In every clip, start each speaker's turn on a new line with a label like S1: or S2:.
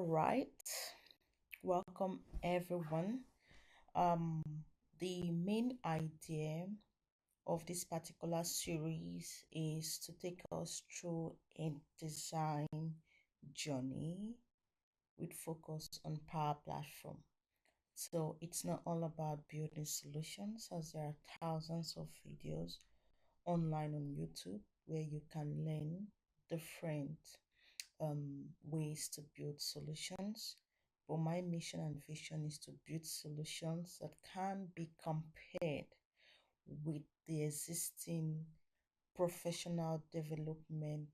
S1: right. Welcome everyone. Um, the main idea of this particular series is to take us through a design journey with focus on Power Platform. So it's not all about building solutions, as there are thousands of videos online on YouTube where you can learn different ways to build solutions. But my mission and vision is to build solutions that can be compared with the existing professional development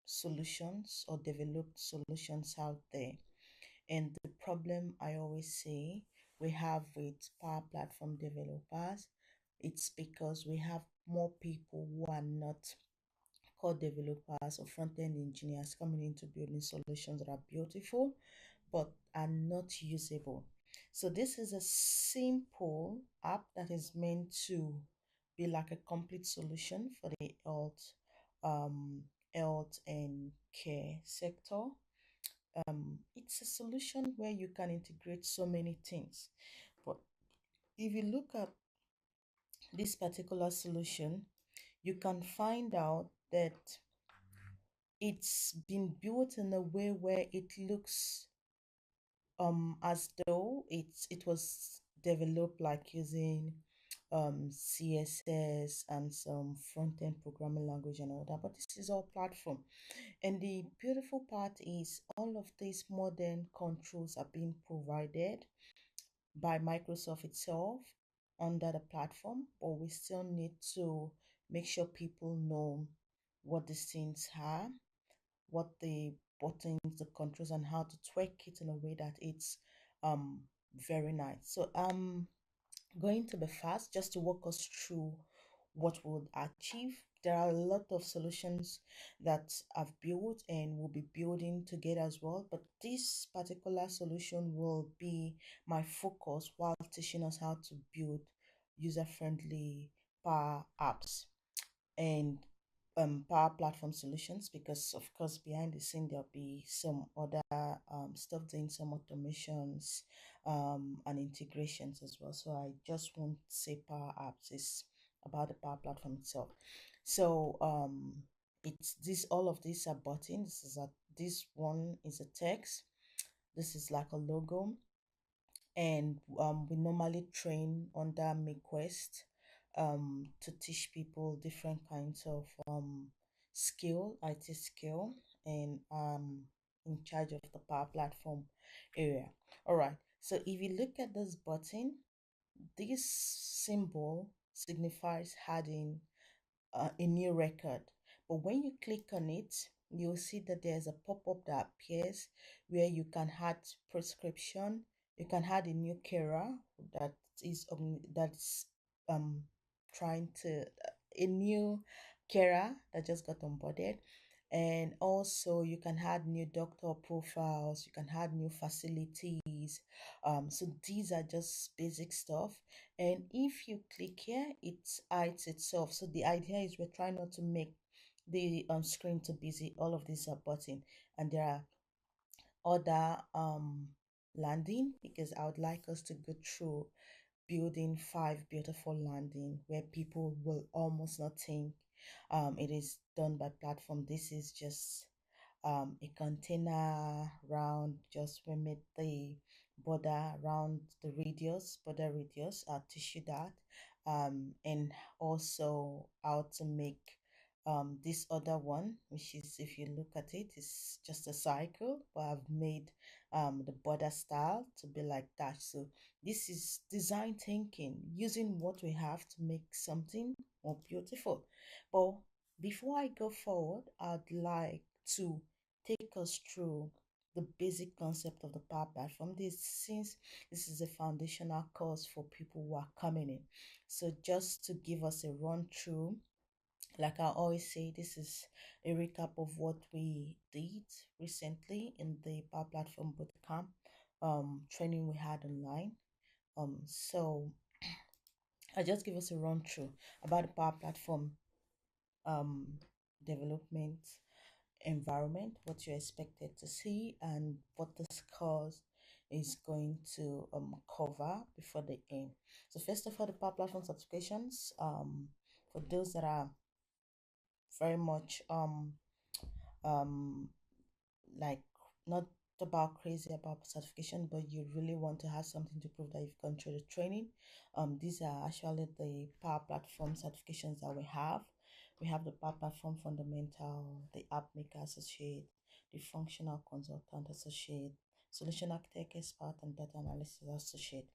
S1: solutions or developed solutions out there. And the problem I always say we have with Power Platform developers, it's because we have more people who are not code developers or front-end engineers coming into building solutions that are beautiful but are not usable. So this is a simple app that is meant to be like a complete solution for the um, health and care sector. It's a solution where you can integrate so many things. But if you look at this particular solution, you can find out that it's been built in a way where it looks as though it was developed like using CSS and some front-end programming language and all that, but this is all platform. And the beautiful part is all of these modern controls are being provided by Microsoft itself under the platform, but we still need to make sure people know what these things are, what the buttons, the controls, and how to tweak it in a way that it's um very nice. So I'm going to be fast just to walk us through what we'll achieve. There are a lot of solutions that I've built and will be building together as well, but this particular solution will be my focus while teaching us how to build user-friendly Power apps and Power Platform solutions, because of course behind the scene there'll be some other stuff doing some automations and integrations as well. So I just won't say Power Apps, is about the Power Platform itself. So it's this, all of these are buttons. This one is a text, this is like a logo, and we normally train under MakeQuest to teach people different kinds of IT skill, and in charge of the Power Platform area. All right. So if you look at this button, this symbol signifies adding a new record. But when you click on it, you'll see that there's a pop-up that appears where you can add prescription, you can add a new carer that that's um trying to a new carer that just got onboarded, and also you can add new doctor profiles, you can add new facilities. So these are just basic stuff, and if you click here it hides itself. So the idea is we're trying not to make the screen too busy. All of these are button, and there are other landing, because I would like us to go through building 5 beautiful landing where people will almost not think it is done by platform. This is just a container round, just we made the border around the border radius, tissue that, and also how to make this other one, which is, if you look at it, it's just a cycle, but I've made the border style to be like that. So this is design thinking, using what we have to make something more beautiful. But before I go forward, I'd like to take us through the basic concept of the Power Platform. Since this is a foundational course for people who are coming in, so just to give us a run through, like I always say, this is a recap of what we did recently in the Power Platform Bootcamp training we had online. So I just give us a run through about the Power Platform um development environment, what you're expected to see, and what this course is going to cover before the end. So first of all, the Power Platform certifications. For those that are very much um like not about crazy about certification, but you really want to have something to prove that you've gone through the training. These are actually the Power Platform certifications that we have. We have the Power Platform Fundamental, the App Maker Associate, the Functional Consultant Associate, Solution Architect Expert, and Data Analysis Associate.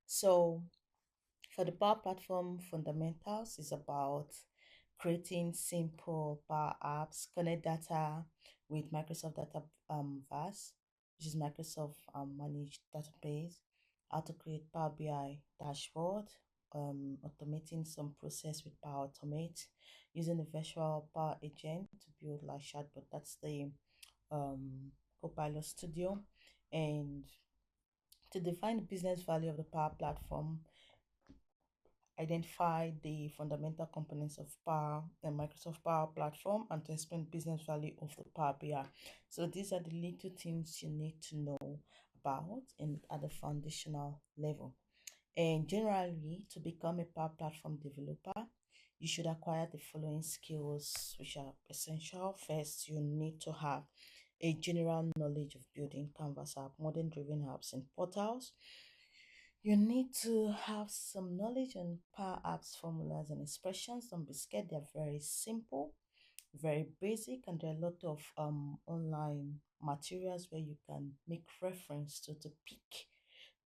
S1: So for the Power Platform Fundamentals is about creating simple Power Apps, connect data with Microsoft Data Verse, which is Microsoft managed database, how to create Power BI dashboard, automating some process with Power Automate, using the virtual Power Agent to build like chatbot. That's the Copilot Studio, and to define the business value of the Power Platform, identify the fundamental components of Power and Microsoft Power Platform, and to explain business value of the Power BI. So these are the little things you need to know about and at the foundational level. And generally, to become a Power Platform developer, you should acquire the following skills, which are essential. First, you need to have a general knowledge of building Canvas app, modern driven apps, and portals. You need to have some knowledge on Power Apps formulas and expressions. Don't be scared, they're very simple, very basic, and there are a lot of online materials where you can make reference to pick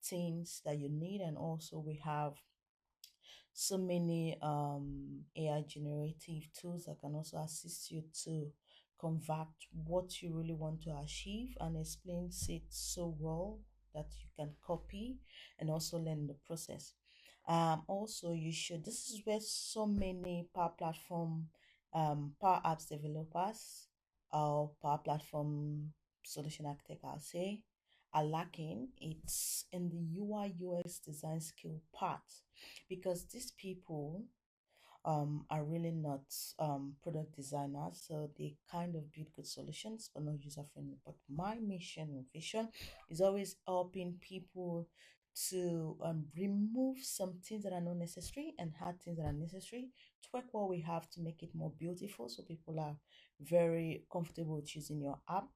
S1: things that you need. And also we have so many AI generative tools that can also assist you to convert what you really want to achieve and explains it so well that you can copy and also learn the process. Also, you should. This is where so many Power Platform, Power Apps developers, or Power Platform solution architect, I'll say, are lacking. It's in the UI UX design skill part, because these people are really not product designers, so they kind of build good solutions but not user friendly. But my mission and vision is always helping people to remove some things that are not necessary and add things that are necessary to work what we have to make it more beautiful, so people are very comfortable choosing your app.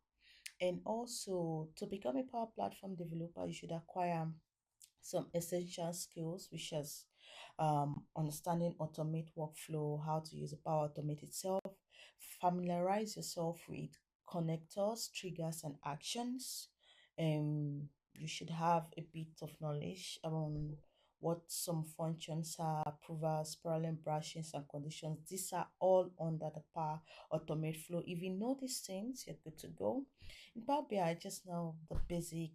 S1: And also, to become a Power Platform developer, you should acquire some essential skills, which is understanding automate workflow, how to use the Power Automate itself, familiarize yourself with connectors, triggers, and actions. You should have a bit of knowledge on what some functions are, approvals, parallel branches, and conditions. These are all under the Power Automate flow. If you know these things, you're good to go. In Power BI, just know the basic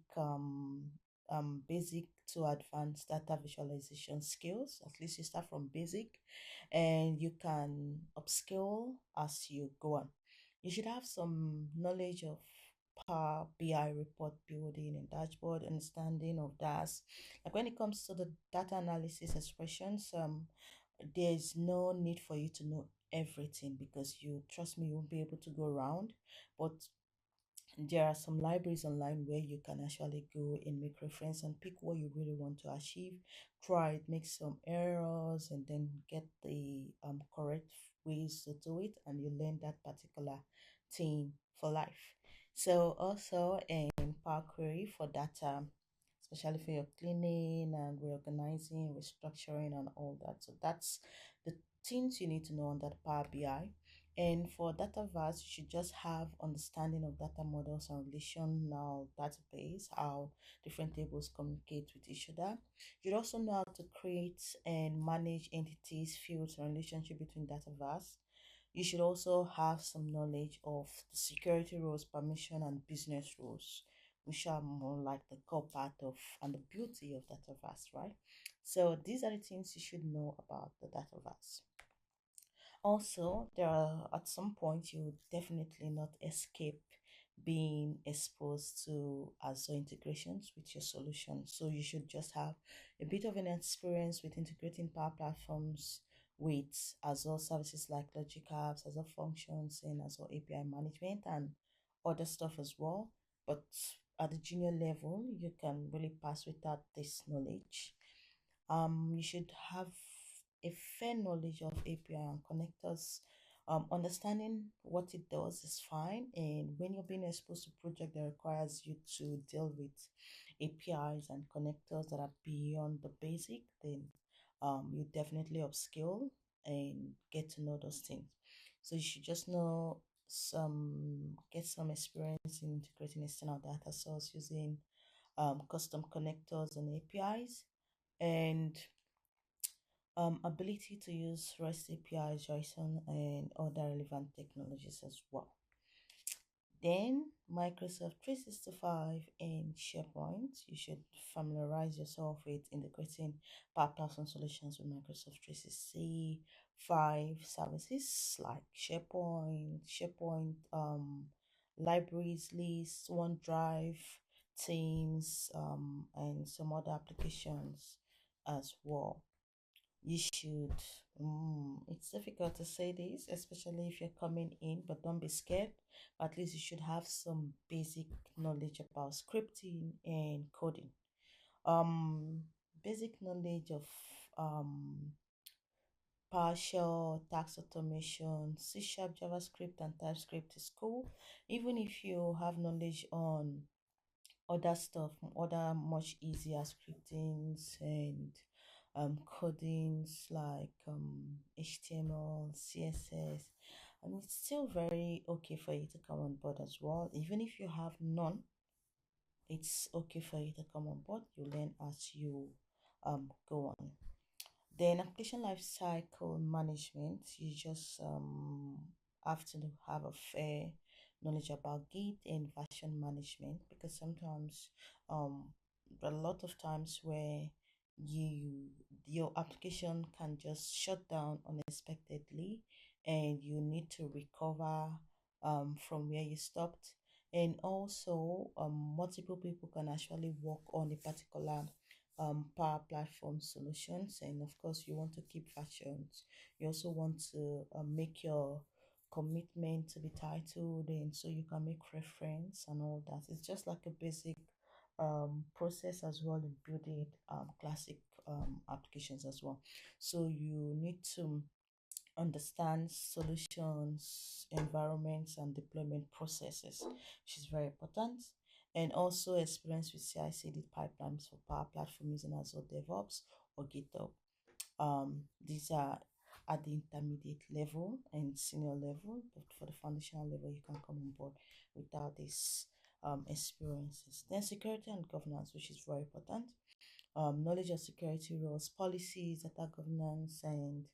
S1: to advanced data visualization skills. At least you start from basic and you can upskill as you go on. You should have some knowledge of Power BI report building and dashboard, understanding of DAS. Like when it comes to the data analysis expressions, there's no need for you to know everything, because you trust me, you won't be able to go around. But there are some libraries online where you can actually go and make reference and pick what you really want to achieve, try it, make some errors, and then get the correct ways to do it, and you learn that particular thing for life. So also in Power Query for data, especially for your cleaning and reorganizing, restructuring, and all that. So that's the things you need to know on that Power BI. And for data vast, you should just have understanding of data models and relational database, how different tables communicate with each other. You'd also know how to create and manage entities, fields, and relationship between data vast. You should also have some knowledge of the security rules, permission, and business rules, which are more like the core part of and the beauty of data vast, right? So these are the things you should know about the data vast. Also, there are at some point you would definitely not escape being exposed to Azure integrations with your solution. So you should just have a bit of an experience with integrating Power Platforms with Azure services like Logic Apps, Azure Functions, and Azure API management and other stuff as well. But at the junior level, you can really pass without this knowledge. You should have a fair knowledge of API and connectors. Understanding what it does is fine, and when you're being exposed to project that requires you to deal with APIs and connectors that are beyond the basic, then you definitely upskill and get to know those things. So you should just know get some experience in integrating external data source using custom connectors and APIs, and ability to use REST APIs, JSON, and other relevant technologies as well. Then Microsoft 365 and SharePoint. You should familiarize yourself with integrating Power Platform solutions with Microsoft 365 services like SharePoint, libraries, lists, OneDrive, Teams, and some other applications as well. You should, it's difficult to say this, especially if you're coming in, but don't be scared. At least you should have some basic knowledge about scripting and coding. Um, Basic knowledge of um, PowerShell, tax automation, C Sharp, JavaScript, and TypeScript is cool. Even if you have knowledge on other stuff, other much easier scriptings and codings like HTML, CSS, and it's still very okay for you to come on board as well. Even if you have none, it's okay for you to come on board. You learn as you go on. Then application lifecycle management, you just have to have a fair knowledge about Git and version management, because sometimes there are a lot of times where your application can just shut down unexpectedly and you need to recover from where you stopped. And also multiple people can actually work on a particular Power Platform solutions, and of course you want to keep versions. You also want to make your commitment to be titled, and so you can make reference and all that. It's just like a basic process as well in building classic applications as well. So you need to understand solutions, environments, and deployment processes, which is very important. And also experience with CI/CD pipelines for Power Platform using Azure DevOps or GitHub. These are at the intermediate level and senior level, but for the foundational level, you can come on board without these experiences. Then security and governance, which is very important. Knowledge of security rules, policies, data governance, and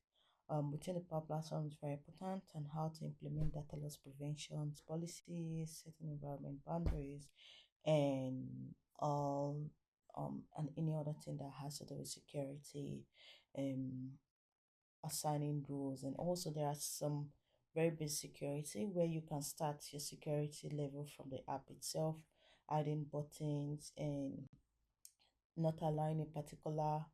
S1: within the Power Platform is very important, and how to implement data loss prevention policies, setting environment boundaries, and all and any other thing that has to do with security, um, assigning rules. And also there are some very basic security where you can start your security level from the app itself, adding buttons and not allowing a particular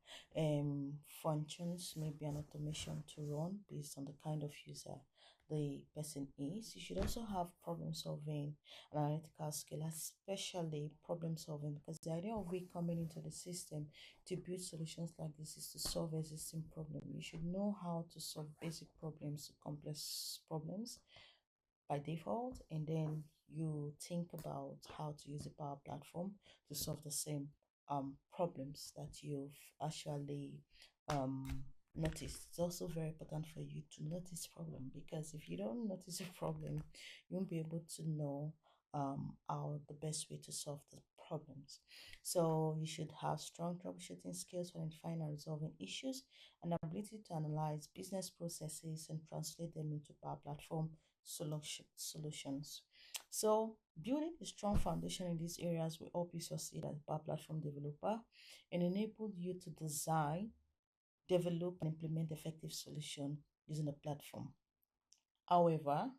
S1: functions, maybe an automation to run based on the kind of user the person is. You should also have problem solving and analytical skill, especially problem solving, because the idea of we coming into the system to build solutions like this is to solve existing problem. You should know how to solve basic problems to complex problems by default, and then you think about how to use the Power Platform to solve the same problems that you've actually noticed. It's also very important for you to notice problem, because if you don't notice a problem, you won't be able to know how the best way to solve the problems. So you should have strong troubleshooting skills for identifying and resolving issues, and ability to analyze business processes and translate them into Power Platform solutions. So building a strong foundation in these areas will help you succeed as a Power Platform developer and enable you to design, develop, and implement effective solution using the platform. However,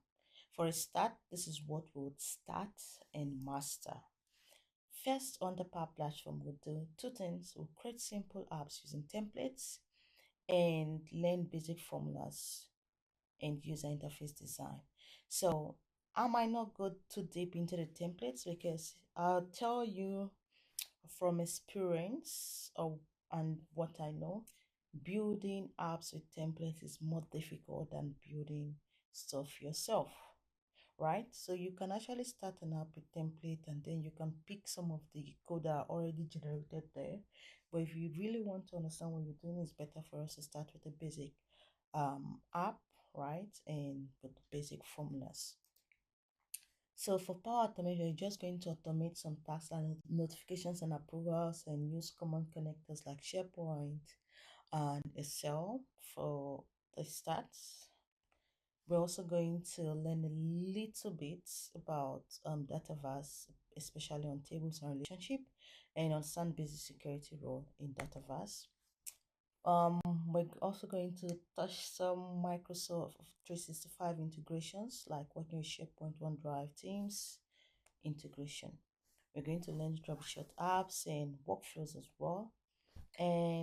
S1: for a start, this is what we would start and master. First, on the Power Platform, we'll do two things. We'll create simple apps using templates and learn basic formulas and user interface design. So I might not go too deep into the templates because I'll tell you from experience or and what I know, building apps with templates is more difficult than building stuff yourself, right? So you can actually start an app with template and then you can pick some of the code that are already generated there. But if you really want to understand what you're doing, it's better for us to start with a basic app, right? And with basic formulas. So for Power Automation, you're just going to automate some tasks and notifications and approvals and use common connectors like SharePoint and Excel for the stats. We're also going to learn a little bit about Dataverse, especially on tables and relationship, and understand basic security role in Dataverse. Um, we're also going to touch some Microsoft 365 integrations, like working with SharePoint, OneDrive, Teams integration. We're going to learn to troubleshoot apps and workflows as well. And